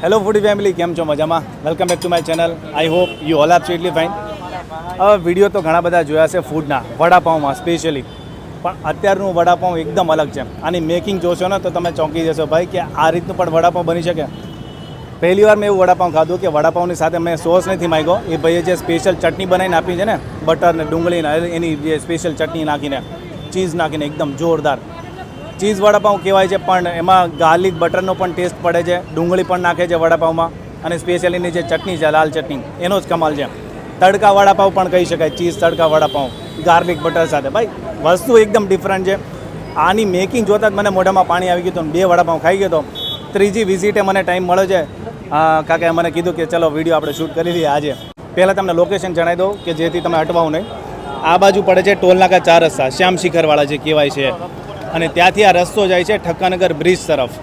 Hello ફૂડી family, કેમ છો? મજામાં? Welcome back to my channel. I hope you all are સ્વીટલી fine. હવે video તો ઘણા બધા જોયા છે ફૂડના, વડાપાઉંમાં સ્પેશિયલી, પણ અત્યારનું વડાપાઉં એકદમ અલગ છે. આની મેકિંગ જોશો ને તો તમે ચોંકી જશો ભાઈ કે આ રીતનું પણ વડાપાઉં બની શકે. પહેલી વાર મેં એવું વડાપાઉં ખાધું કે વડાપાઉંની સાથે મેં સોસ નથી માંગ્યો, એ ભાઈએ જે સ્પેશિયલ ચટણી બનાવીને આપી છે ને, બટર ને ડુંગળીને એની જે સ્પેશિયલ ચટણી નાખીને, ચીઝ નાખીને, એકદમ જોરદાર ચીઝ વડાપાઉં કહેવાય છે. પણ એમાં ગાર્લિક બટરનો પણ ટેસ્ટ પડે છે, ડુંગળી પણ નાખે છે વડાપાઉંમાં, અને સ્પેશિયલીની જે ચટણી છે લાલ ચટણી, એનો જ કમાલ છે. તડકા વડાપાઉં પણ કહી શકાય, ચીઝ તડકા વડાપાઉં ગાર્લિક બટર સાથે. ભાઈ વસ્તુ એકદમ ડિફરન્ટ છે. આની મેકિંગ જોતાં જ મને મોઢામાં પાણી આવી ગયું હતું, 2 વડાપાઉં ખાઈ ગયો હતો. ત્રીજી વિઝિટે મને ટાઈમ મળ્યો છે. કાકાએ મને કીધું કે ચલો વિડીયો આપણે શૂટ કરી લઈએ આજે. પહેલાં તમને લોકેશન જણાવી દઉં કે જેથી તમે અટવાઓ નહીં. આ બાજુ પડે છે ટોલનાકા 4 રસ્તા, શ્યામ શિખરવાળા જે કહેવાય છે, અને ત્યાંથી આ રસ્તો જાય છે ઠક્કરનગર બ્રિજ તરફ.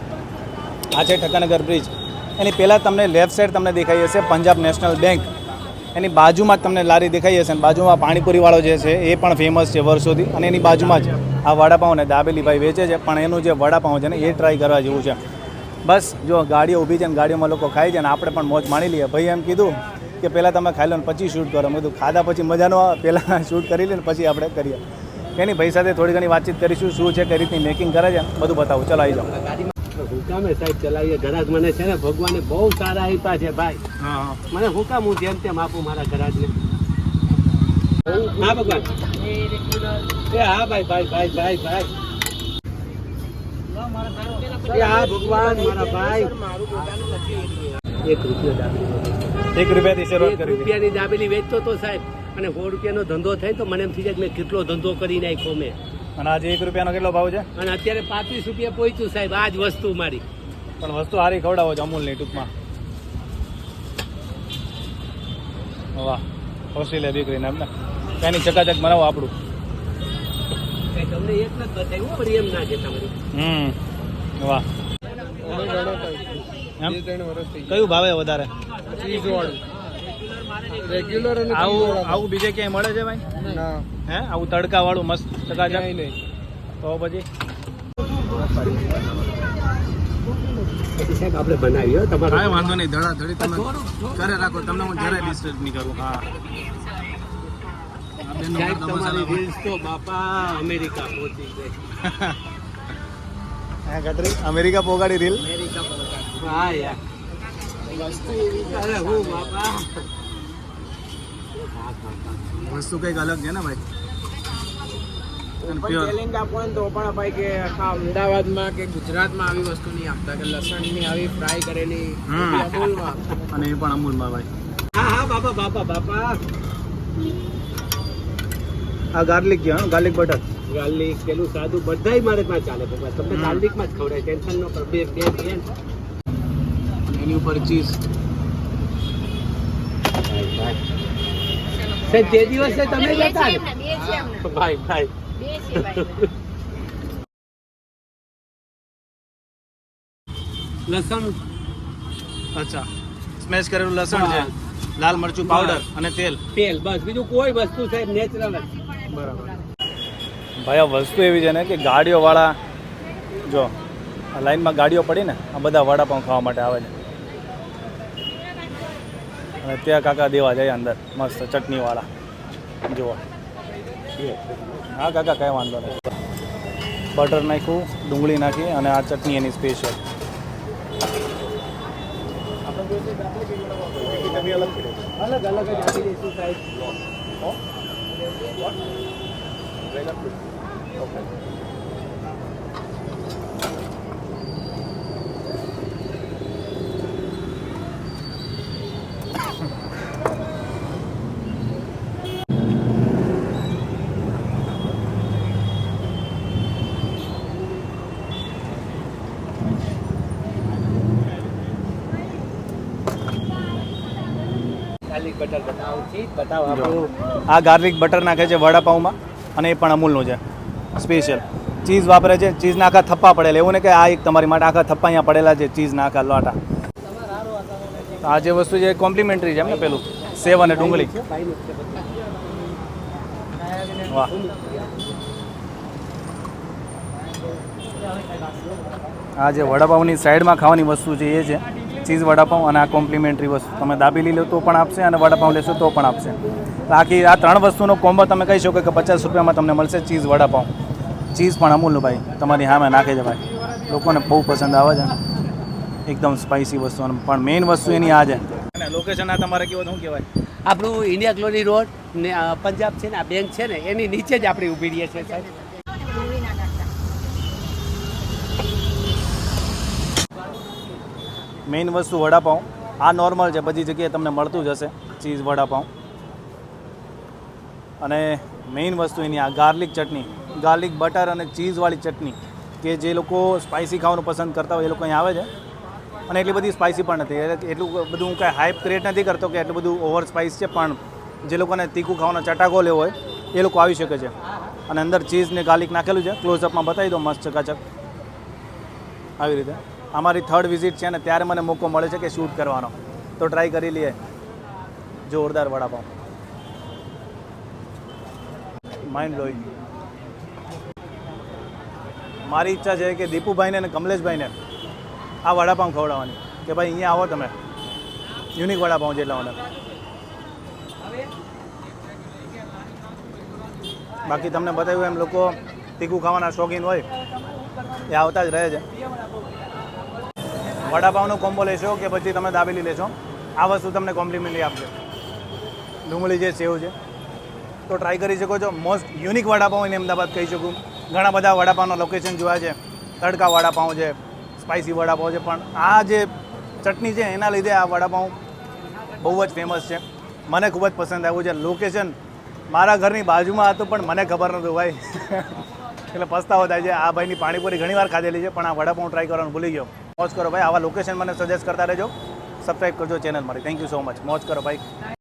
આ છે ઠક્કરનગર બ્રિજ. એની પહેલાં તમને લેફ્ટ સાઈડ તમને દેખાઈ હશે પંજાબ નેશનલ બેંક, એની બાજુમાં જ તમને લારી દેખાઈ હશે. અને બાજુમાં પાણીપુરીવાળો જે છે એ પણ ફેમસ છે વર્ષોથી, અને એની બાજુમાં જ આ વડાપાઉં ને દાબેલી ભાઈ વેચે છે. પણ એનું જે વડાપાઉં છે ને એ ટ્રાય કરવા જેવું છે. બસ જો ગાડીઓ ઊભી છે ને ગાડીઓમાં લોકો ખાય છે, ને આપણે પણ મોજ માણી લઈએ. ભાઈ એમ કીધું કે પહેલાં તમે ખાઈ લો ને પછી શૂટ કરો. મેં કીધું ખાધા પછી મજા ન આવે, પહેલાં શૂટ કરી લે ને પછી આપણે કરીએ. એની ભાઈ સાથે થોડી ઘણી વાતચીત કરીશું, શું છે, કઈ રીતની મેકિંગ કરે છે, બધું બતાવું. ચલો આવી જાઓ. હુકામે સાહેબ ચલાવીએ. ઘરાક મને છે ને ભગવાને બહુ સારા આપ્યા છે ભાઈ. મને હુકામ હું જેમ તેમ આપું મારા ઘરાકને. હા ભગવાન, એ હા ભાઈ ભાઈ ભાઈ ભાઈ ભાઈ, એ હા ભગવાન મારા ભાઈ. 1 રૂપિયો દાબેલી, 1 રૂપિયાથી શરૂઆત 1 કરી. રૂપિયાની દાબેલી વેચતો તો સાહેબ, અને 100 રૂપિયાનો ધંધો થાય તો મને એમ થઈ જાય મેં કેટલો ધંધો કરી નાખ્યો મેં. અને આજે 1 રૂપિયાનો કેટલો ભાવ છે? અને અત્યારે 35 રૂપિયા પહોંચ્યું સાહેબ આ જ વસ્તુ મારી. પણ વસ્તુ સારી ખવડાવો છો અમૂલની ટૂંકમાં. વાહ, ઓસ્ટ્રેલિયા દીકરીને એમ ને એની ચકાચક બનાવો આપણું. તમને એક જ બતાવ્યું પણ એમ ના છે તમારી. વાહ. એમ કયું ભાવે વધારે? રેગ્યુલર અને આવું બીજે ક્યાંય મળે છે ભાઈ? હે આવું તડકા વાળું મસ્ત ચકાચક? તો પછી સાહેબ આપણે બનાવી તમારે કાંઈ વાંધો નહીં, ધડાધડી તમે કરે રાખો, તમને હું જરાય ડિસ્ટર્બ નહીં કરું. હા સાહેબ તમારી રીલ્સ તો બાપા અમેરિકા પહોંચી ગઈ. હા કતરી અમેરિકા પોગાડી રીલ. અમેરિકા પહોંચી. હા યાર વસ્તુ એવી. અરે હું બાપા વસ્તુ કંઈક અલગ છે ને ભાઈ. ચેલેન્જ આપો ને તો પણ ભાઈ કે આખા અમદાવાદમાં કે ગુજરાતમાં આવી વસ્તુ નહીં આપતા, કે લસણની આવી ફ્રાય કરેલી અમૂલમાં. અને એ પણ અમૂલમાં ભાઈ. હા હા બાપા બાપા બાપા. આ ગાર્લિક છે, હા ગાર્લિક બટર. ગાર્લિક પેલું સાદું બધાય મારે માં ચાલે બાપા. તમને ગાર્લિકમાં જ ખવડાય, ટેન્શન નો કર. બે એની ઉપર ચીઝ. સાહેબ તે દિવસે તમે જ હતા ને? ભાઈ ભાઈ લસણ. અચ્છા, સ્મેશ કરેલું લસણ છે, લાલ મરચું પાવડર અને તેલ. બસ બીજું કોઈ વસ્તુ સાહેબ નેચરલ જ. બરાબર. ભાઈ આ વસ્તુ એવી છે ને કે ગાડીઓવાળા જો આ લાઈનમાં ગાડીઓ પડી ને આ બધા વડાપાઉં ખાવા માટે આવે છે. અને ત્યાં કાકા દેવા જાય અંદર મસ્ત ચટણીવાળા. જુઓ હા કાકા કાંઈ વાંધો નહીં. બટર નાખ્યું, ડુંગળી નાખી, અને આ ચટણી એની સ્પેશિયલ. અલગ અલગ જ આપી દઈશું સાહેબ. બટર બતાવો ચીજ બતાવો આપણું. આ ગાર્લિક બટર નાખે છે વડાપાઉંમાં, અને એ પણ અમૂલનું છે સ્પેશિયલ. ચીઝ વાપરે છે, ચીઝના આખા થપ્પા પડેલા. એવું ને કે આ એક તમારી માટે આખા થપ્પા અહીંયા પડેલા છે ચીઝના આખા લોટા. આ જે વસ્તુ છે કોમ્પ્લિમેન્ટરી છે એમ ને, પેલું સેવ અને ડુંગળી. વાહ. આ જે વડાપાઉંની સાઈડમાં ખાવાની વસ્તુ છે એ છે ચીઝ વડાપાઉં અને આ કોમ્પ્લિમેન્ટરી વસ્તુ તમે દાબેલી લો તો પણ આપશે અને વડાપાઉં લેશો તો પણ આપશે. બાકી આ 3 વસ્તુનો કોમ્બો તમે કહી શકો કે 50 રૂપિયામાં તમને મળશે ચીઝ વડાપાઉં. ચીઝ પણ અમૂલનું ભાઈ તમારી સામે નાખે છે ભાઈ, લોકોને બહુ પસંદ આવે છે, એકદમ સ્પાઇસી વસ્તુ. પણ મેઇન વસ્તુ એની આ છે. અને લોકેશન આ તમારે કેવું શું કહેવાય? આપણું ઇન્ડિયા ગ્લોરી રોડ ને પંજાબ છે ને આ બેંક છે ને એની નીચે જ આપણે ઊભી રહીએ છીએ સાહેબ. મેઇન વસ્તુ વડાપાઉં આ નોર્મલ છે, બધી જગ્યાએ તમને મળતું જ હશે ચીઝ વડાપાઉં. અને મેઇન વસ્તુ એની આ ગાર્લિક ચટણી, ગાર્લિક બટર અને ચીઝવાળી ચટણી, કે જે લોકો સ્પાઇસી ખાવાનું પસંદ કરતા હોય એ લોકો અહીં આવે છે. અને એટલી બધી સ્પાઇસી પણ નથી, એટલું બધું હું કાંઈ હાઈપ ક્રિએટ નથી કરતો કે એટલું બધું ઓવર સ્પાઇસ છે. પણ જે લોકોને તીખું ખાવાનો ચટાકો લેવો હોય એ લોકો આવી શકે છે. અને અંદર ચીઝ ને ગાર્લિક નાખેલું છે. ક્લોઝઅપમાં બતાવી દો મસ્ત ચકાચક આવી રીતે. અમારી 3rd વિઝિટ છે ને ત્યારે મને મોકો મળે છે કે શૂટ કરવાનો, તો ટ્રાય કરી લઈએ. જોરદાર વડાપાઉં, માઇન્ડ બ્લોઈંગ. મારી ઈચ્છા છે કે દીપુભાઈને અને કમલેશભાઈને આ વડાપાઉં ખવડાવવાની કે ભાઈ અહીંયા આવો તમે, યુનિક વડાપાઉં જેટલા મને. બાકી તમને બતાવ્યું એમ લોકો તીખું ખાવાના શોખીન હોય એ આવતા જ રહે છે. વડાપાઉંનો કોમ્બો લેશો કે પછી તમે દાબેલી લેશો, આ વસ્તુ તમને કોમ્પ્લિમેન્ટરી આપશે. ડુંગળી જે સેવ છે તો ટ્રાય કરી શકો છો. મોસ્ટ યુનિક વડાપાઉં એને અમદાવાદ કહી શકું. ઘણા બધા વડાપાઉંના લોકેશન જોયા છે, તડકા વડાપાઉં છે, સ્પાઇસી વડાપાઉં છે, પણ આ જે ચટણી છે એના લીધે આ વડાપાઉં બહુ જ ફેમસ છે. મને ખૂબ જ પસંદ આવ્યું છે. લોકેશન મારા ઘરની બાજુમાં હતું પણ મને ખબર નહોતું ભાઈ એટલે પસ્તાવો થાય છે. આ ભાઈની પાણીપુરી ઘણીવાર ખાધેલી છે પણ આ વડાપાઉં ટ્રાય કરવાનું ભૂલી ગયો. મોજ કરો ભાઈ. આવા લોકેશન મને સજેસ્ટ કરતા રહેજો. સબસ્ક્રાઈબ કરજો ચેનલ મારી. Thank you so much. મોજ કરો ભાઈ.